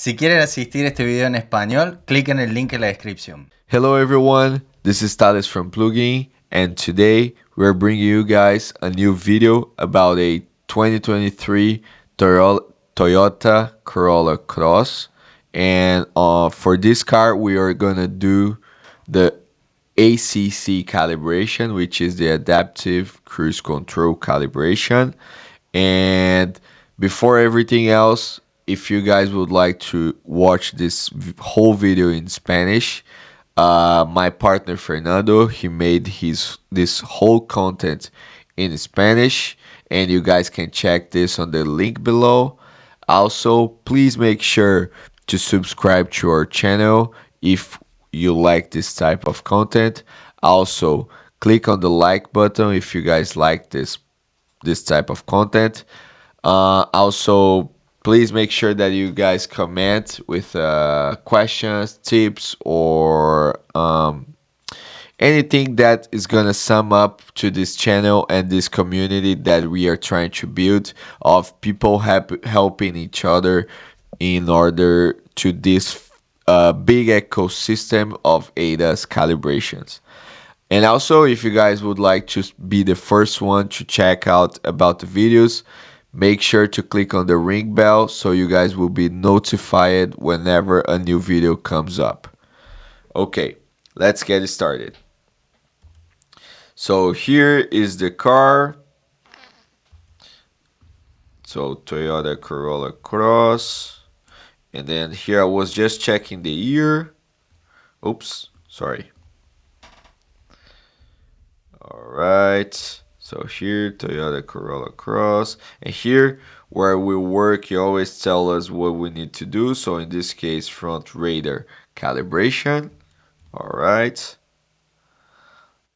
Si quieren asistir a este video en español, clic en el link en la descripción. Hello everyone, this is Thalles from Plugin, and today we're bringing you guys a new video about a 2023 Toyota Corolla Cross. And for this car, we are gonna do the ACC calibration, which is the Adaptive Cruise Control calibration. And before everything else, if you guys would like to watch this whole video in Spanish, my partner Fernando, he made this whole content in Spanish, and you guys can check this on the link below. Also, please make sure to subscribe to our channel if you like this type of content. Also, click on the like button if you guys like this type of content. Also, please make sure that you guys comment with questions, tips, or anything that is gonna sum up to this channel and this community that we are trying to build of people helping each other in order to this big ecosystem of ADAS calibrations. And also, if you guys would like to be the first one to check out about the videos, make sure to click on the ring bell so you guys will be notified whenever a new video comes up. Okay, let's get started. So here is the car. So Toyota Corolla Cross. And then here I was just checking the year. Oops, sorry. Alright, so here Toyota Corolla Cross, and here where we work you always tell us what we need to do. So in this case, front radar calibration. Alright,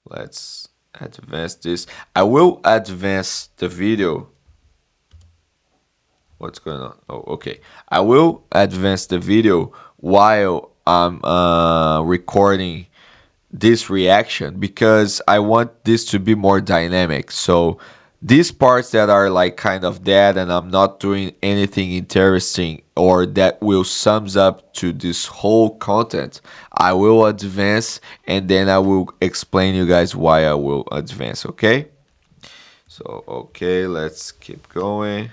let's advance this. I will advance the video. What's going on? Oh, okay. I will advance the video while I'm recording this reaction because I want this to be more dynamic. So these parts that are like kind of dead and I'm not doing anything interesting or that will sums up to this whole content, I will advance and then I will explain you guys why I will advance. Okay, so okay, let's keep going.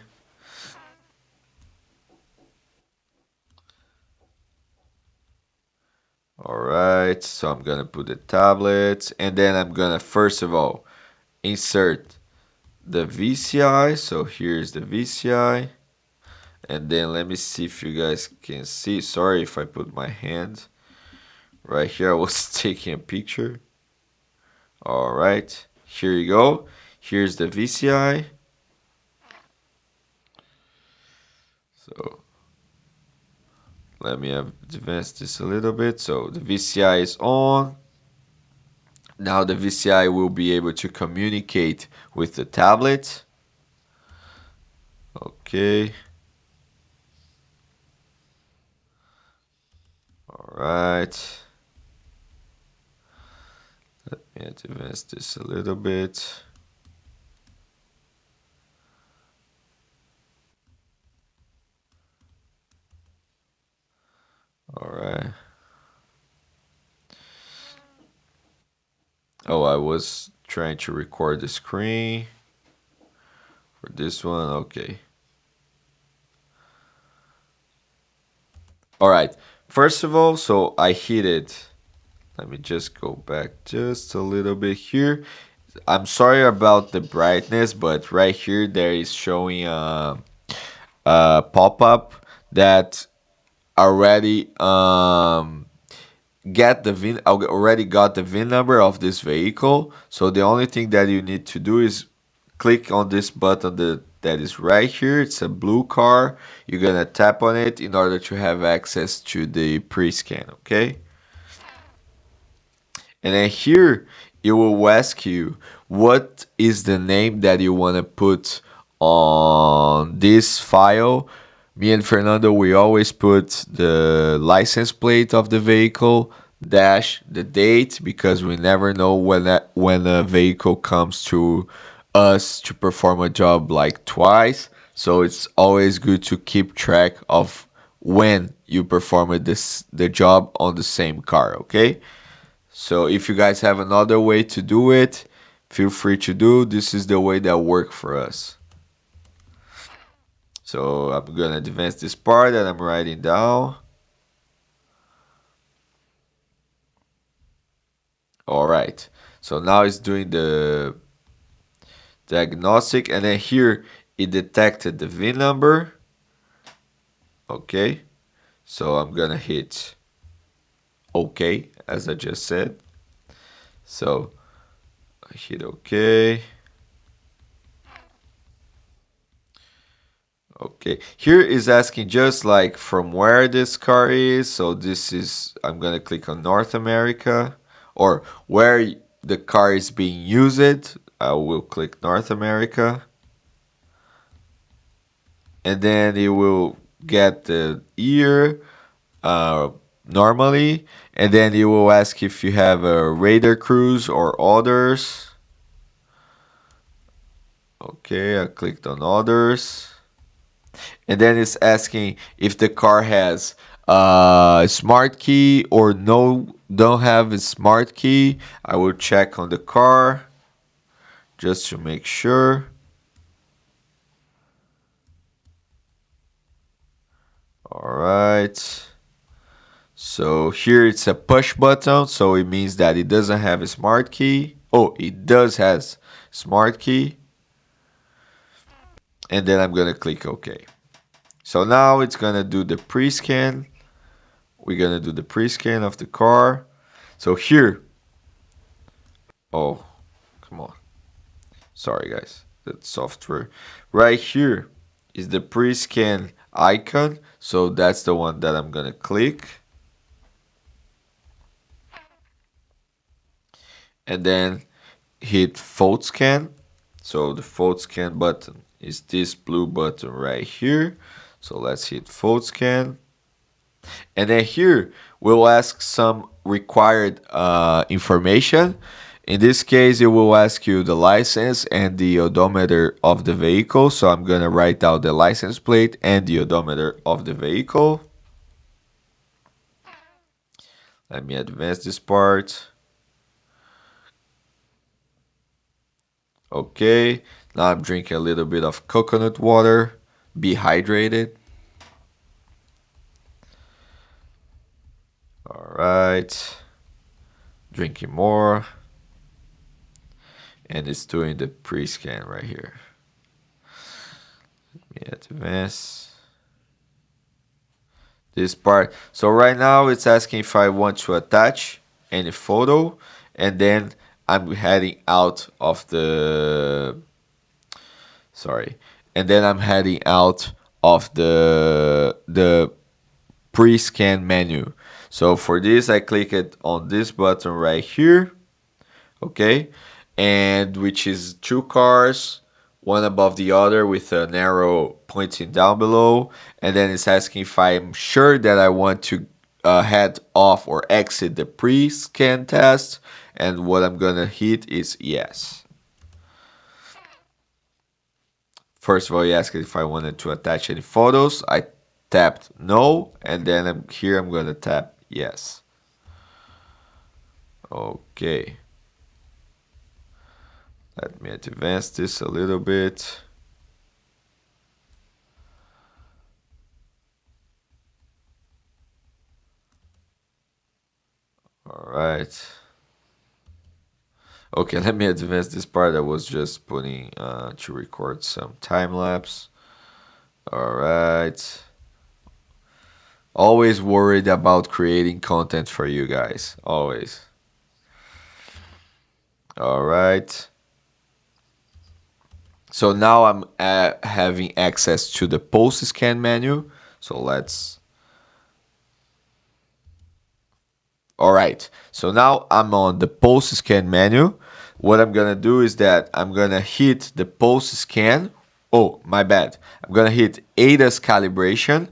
Alright, so I'm gonna put the tablet and then I'm gonna first of all insert the VCI. So here's the VCI, and then let me see if you guys can see. Sorry if I put my hand right here. I was taking a picture. Alright, here you go. Here's the VCI. So let me advance this a little bit. So the VCI is on. Now the VCI will be able to communicate with the tablet. Okay. Alright. Let me advance this a little bit. Alright. Oh, I was trying to record the screen for this one. Okay. Alright. First of all, so I hit it. Let me just go back just a little bit here. I'm sorry about the brightness, but right here there is showing a pop-up that already already got the VIN number of this vehicle. So the only thing that you need to do is click on this button that is right here. It's a blue car. You're gonna tap on it in order to have access to the pre-scan, okay? And then here it will ask you what is the name that you want to put on this file. Me and Fernando, we always put the license plate of the vehicle dash the date because we never know when a vehicle comes to us to perform a job like twice. So it's always good to keep track of when you performed the job on the same car, okay? So if you guys have another way to do it, feel free to do. This is the way that work for us. So I'm gonna advance this part that I'm writing down. All right. So now it's doing the diagnostic, and then here it detected the VIN number. Okay. So I'm gonna hit OK, as I just said. So I hit OK. Okay, here is asking just like from where this car is. So this is, I'm gonna click on North America, or where the car is being used. I will click North America, and then it will get the year uh, normally, and then it will ask if you have a radar cruise or others. Okay, I clicked on others. And then it's asking if the car has a smart key or no, don't have a smart key. I will check on the car just to make sure. All right. So here it's a push button, so it means that it doesn't have a smart key. Oh, it does has smart key. And then I'm gonna click OK. So now it's gonna do the pre-scan. We're gonna do the pre-scan of the car. So here, oh, come on. Sorry guys, that software. Right here is the pre-scan icon. So that's the one that I'm gonna click. And then hit photo scan. So the photo scan button is this blue button right here. So let's hit photo scan. And then here we'll ask some required information. In this case, it will ask you the license and the odometer of the vehicle. So I'm going to write down the license plate and the odometer of the vehicle. Let me advance this part. Okay, now I'm drinking a little bit of coconut water. Be hydrated. All right, drinking more. And it's doing the pre-scan right here. Let me advance this part. So right now it's asking if I want to attach any photo, and then I'm heading out of the sorry, and then I'm heading out of the pre-scan menu. So for this I click it on this button right here, okay, and which is two cars, one above the other with an arrow pointing down below, and then it's asking if I'm sure that I want to head off or exit the pre-scan test, and what I'm gonna hit is yes. First of all, he asked if I wanted to attach any photos. I tapped no, and then I'm gonna tap yes. Okay. Let me advance this a little bit. All right. Okay, let me advance this part. I was just putting to record some time lapse. All right. Always worried about creating content for you guys. Always. All right. So now I'm having access to the post scan menu. So let's. All right. So now I'm on the post scan menu. What I'm gonna do is that I'm gonna hit the post scan. Oh, my bad. I'm gonna hit ADAS calibration,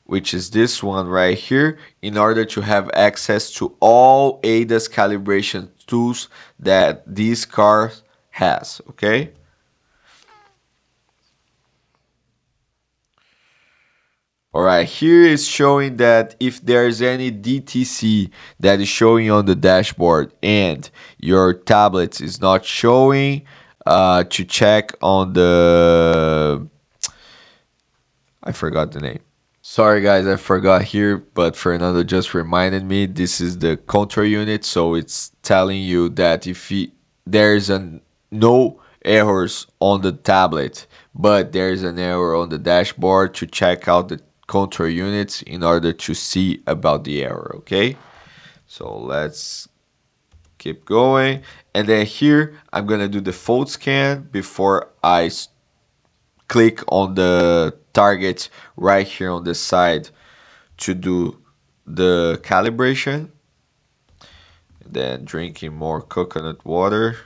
which is this one right here, in order to have access to all ADAS calibration tools that this car has. Okay. Alright, here is showing that if there's any DTC that is showing on the dashboard and your tablet is not showing, to check on the, I forgot the name. Sorry guys, I forgot here, but Fernando just reminded me this is the control unit, so it's telling you that if there's no errors on the tablet, but there's an error on the dashboard to check out the control units in order to see about the error, okay? So let's keep going. And then here, I'm gonna do the fold scan before I click on the target right here on the side to do the calibration. Then drinking more coconut water.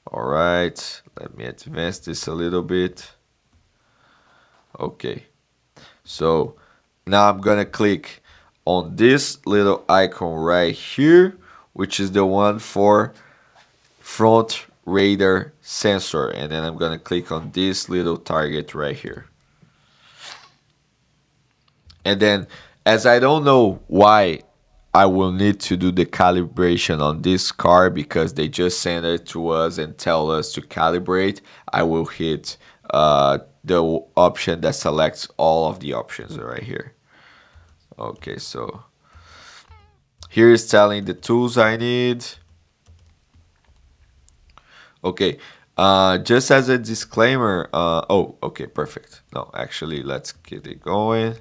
All right, let me advance this a little bit. Okay, so now I'm gonna click on this little icon right here, which is the one for front radar sensor, and then I'm gonna click on this little target right here. And then, as I don't know why I will need to do the calibration on this car because they just send it to us and tell us to calibrate, I will hit the option that selects all of the options right here. Okay, so here is telling the tools I need. Okay, just as a disclaimer, oh, okay, perfect. No, actually, let's get it going.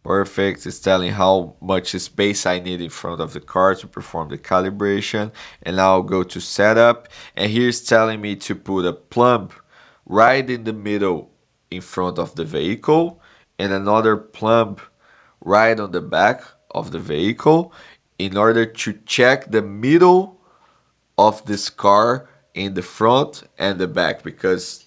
Perfect. It's telling how much space I need in front of the car to perform the calibration. And now I'll go to setup. And here's telling me to put a plumb right in the middle in front of the vehicle and another plumb right on the back of the vehicle in order to check the middle of this car in the front and the back, because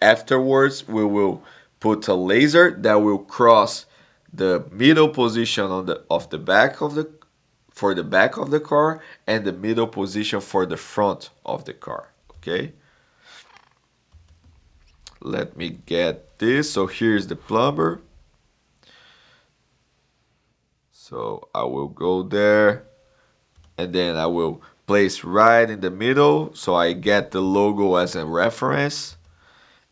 afterwards we will put a laser that will cross the middle position on the of the back of the for the back of the car and the middle position for the front of the car. Okay, let me get this. So here's the plumber. So I will go there and then I will place right in the middle so I get the logo as a reference.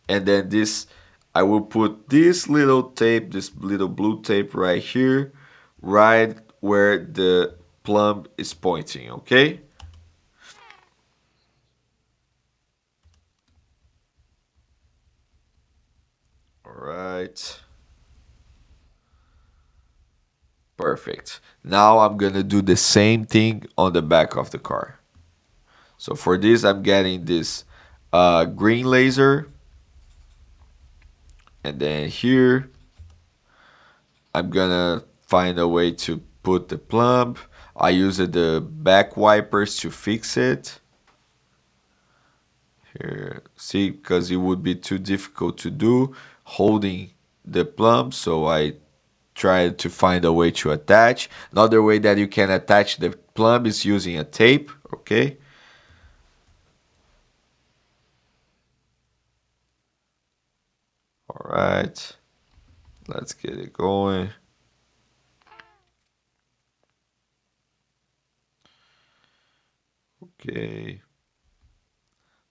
And then this, I will put this little tape, this little blue tape right here, right where the plumb is pointing, okay? All right, perfect. Now I'm gonna do the same thing on the back of the car. So for this, I'm getting this green laser, and then here I'm gonna find a way to put the plumb. I used the back wipers to fix it. Here, see, because it would be too difficult to do holding the plumb, so I tried to find a way to attach. Another way that you can attach the plumb is using a tape, okay? All right, let's get it going. Okay.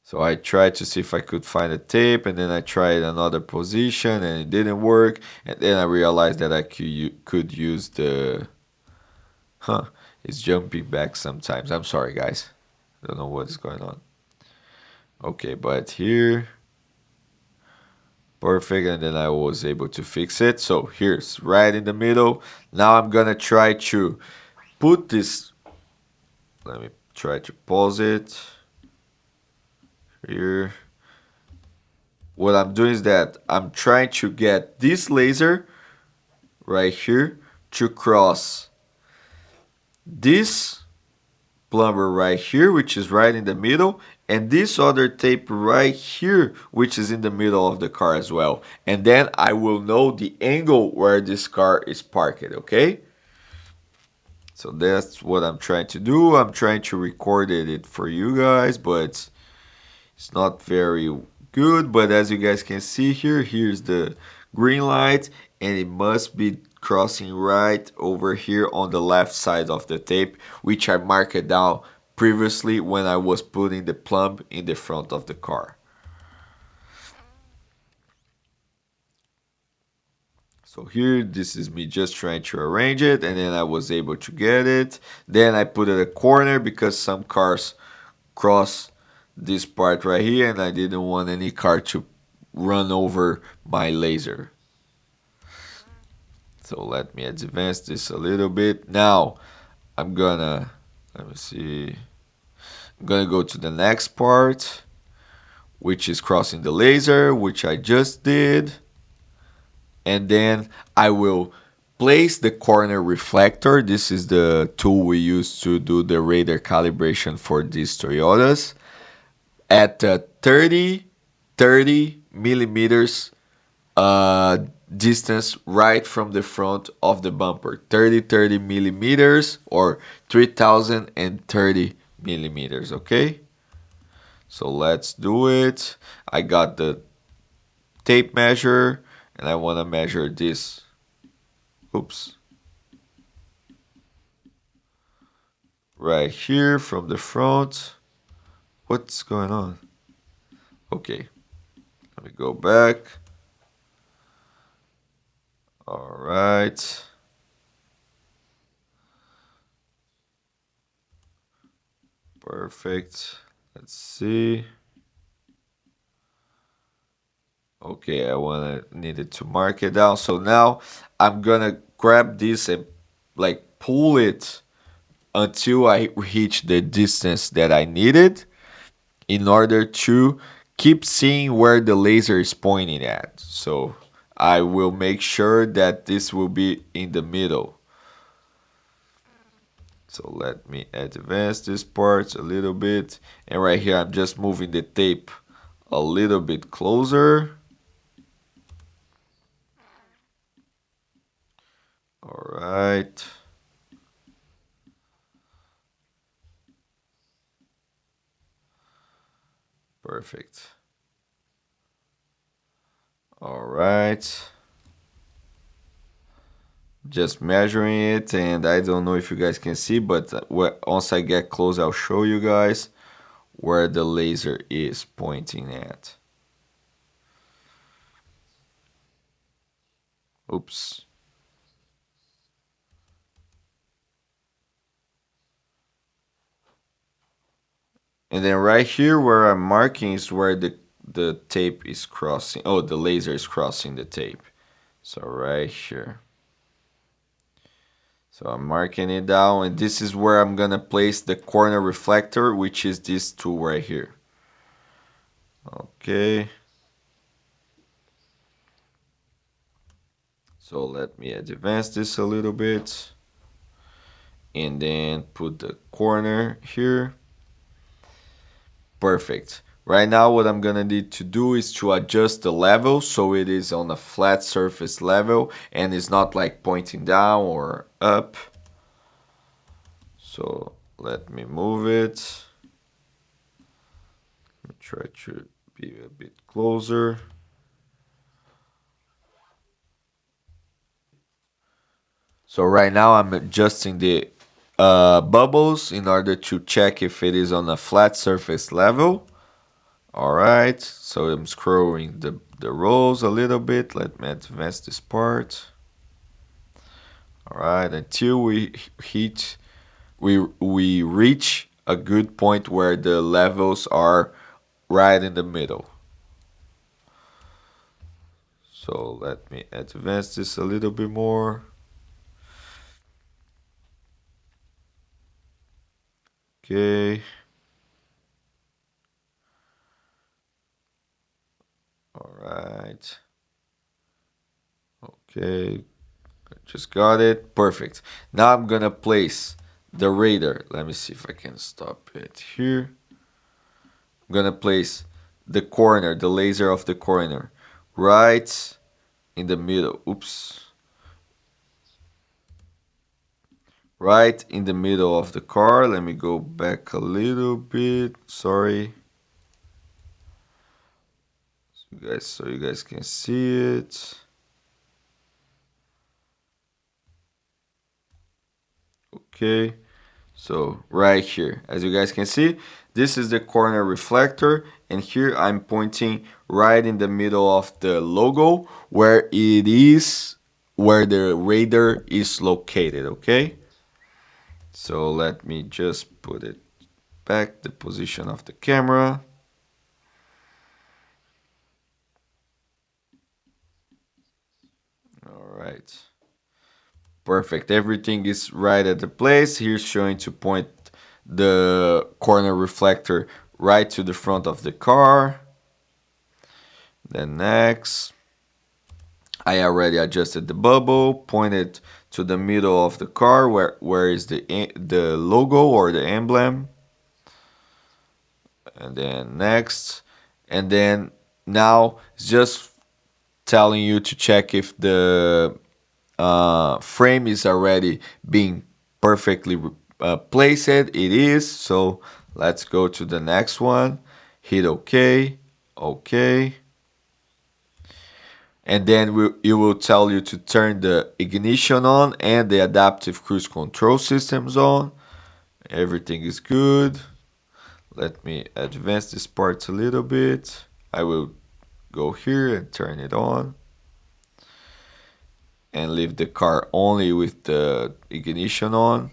So I tried to see if I could find a tape, and then I tried another position, and it didn't work. And then I realized that I could use the. Huh, it's jumping back sometimes. I'm sorry, guys. I don't know what is going on. Okay, but here, perfect, and then I was able to fix it. So here's right in the middle. Now I'm gonna try to put this. Let me try to pause it here. What I'm doing is that I'm trying to get this laser right here to cross this plumber right here, which is right in the middle, and this other tape right here, which is in the middle of the car as well. And then I will know the angle where this car is parked, okay? So that's what I'm trying to do. I'm trying to record it for you guys, but it's not very good, but as you guys can see here, here's the green light, and it must be crossing right over here on the left side of the tape, which I marked it down previously when I was putting the plumb in the front of the car. So here, this is me just trying to arrange it, and then I was able to get it. Then I put it a corner because some cars cross this part right here, and I didn't want any car to run over my laser. So let me advance this a little bit. Now I'm gonna, let me see, I'm gonna go to the next part, which is crossing the laser, which I just did. And then I will place the corner reflector. This is the tool we use to do the radar calibration for these Toyotas at 30 millimeters distance right from the front of the bumper. 30 millimeters or 3030 millimeters, okay? So let's do it. I got the tape measure and I want to measure this. Oops. Right here from the front. What's going on? Okay, let me go back. All right. Perfect. Let's see. Okay, I wanna needed to mark it down. So now I'm gonna grab this and like pull it until I reach the distance that I needed in order to keep seeing where the laser is pointing at. So I will make sure that this will be in the middle. So let me advance this part a little bit. And right here, I'm just moving the tape a little bit closer. All right. Perfect. All right. Just measuring it, and I don't know if you guys can see, but once I get close, I'll show you guys where the laser is pointing at. Oops. And then right here where I'm marking is where the tape is crossing. Oh, the laser is crossing the tape. So right here. So I'm marking it down, and this is where I'm gonna place the corner reflector, which is this tool right here. Okay. So let me advance this a little bit and then put the corner here. Perfect. Right now what I'm gonna need to do is to adjust the level so it is on a flat surface level and it's not like pointing down or up. So let me move it. Let me try to be a bit closer. So right now I'm adjusting the bubbles in order to check if it is on a flat surface level. All right, so I'm scrolling the rows a little bit. Let me advance this part. All right, until we reach a good point where the levels are right in the middle. So let me advance this a little bit more. Okay. All right. Okay. Just got it. Perfect. Now I'm gonna place the radar. Let me see if I can stop it here. I'm gonna place the corner, the laser of the corner, right in the middle. Oops. Right in the middle of the car. Let me go back a little bit. Sorry. guys, so you guys can see it. Okay, so right here, as you guys can see, this is the corner reflector, and here I'm pointing right in the middle of the logo where it is, where the radar is located. Okay, so let me just put it back, the position of the camera. All right. Perfect. Everything is right at the place. Here's showing to point the corner reflector right to the front of the car. Then next, I already adjusted the bubble, pointed to the middle of the car where is the logo or the emblem. And then next, and then now it's just telling you to check if the frame is already being perfectly placed. It is. So let's go to the next one. Hit OK. OK. And then it will tell you to turn the ignition on and the adaptive cruise control systems on. Everything is good. Let me advance this part a little bit. I will go here and turn it on and leave the car only with the ignition on.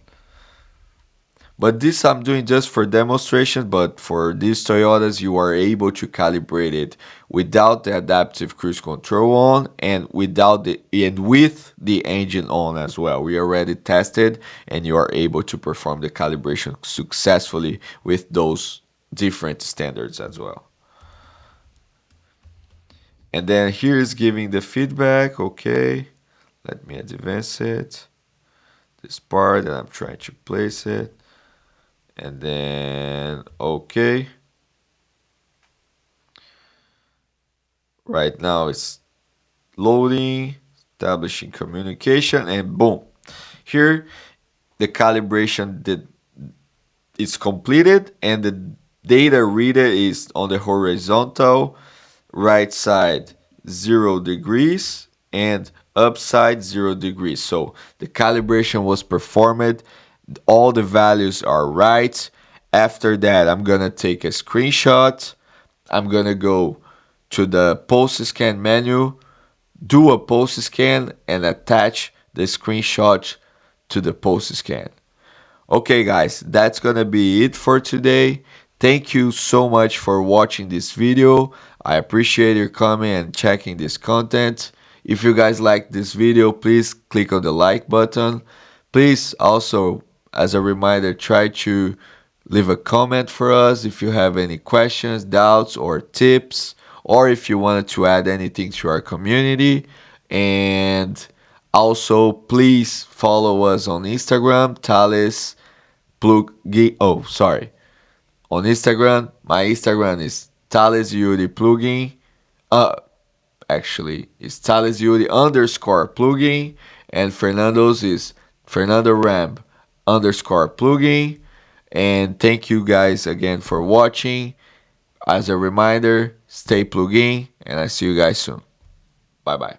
But this I'm doing just for demonstration, but for these Toyotas you are able to calibrate it without the adaptive cruise control on and with the engine on as well. We already tested and you are able to perform the calibration successfully with those different standards as well. And then here is giving the feedback. Okay, let me advance it. This part, and I'm trying to place it. And then okay. Right now it's loading, establishing communication, and boom. Here the calibration did is completed and the data reader is on the horizontal right side 0 degrees and upside 0 degrees. So the calibration was performed. All the values are right. After that, I'm gonna take a screenshot. I'm gonna go to the post scan menu, do a post scan, and attach the screenshot to the post scan. Okay, guys, that's gonna be it for today. Thank you so much for watching this video. I appreciate your coming and checking this content. If you guys like this video, please click on the like button. Please also, as a reminder, try to leave a comment for us if you have any questions, doubts, or tips, or if you wanted to add anything to our community. And also, please follow us on Instagram, Thales Plugin. Oh, sorry. On Instagram, my Instagram is Thalles Yuri Plugin. Uh, actually, it's Thalles Yuri underscore plugin, and Fernando's is Fernando Ramb underscore plugin. And thank you guys again for watching. As a reminder, stay plugin, and I see you guys soon. Bye bye.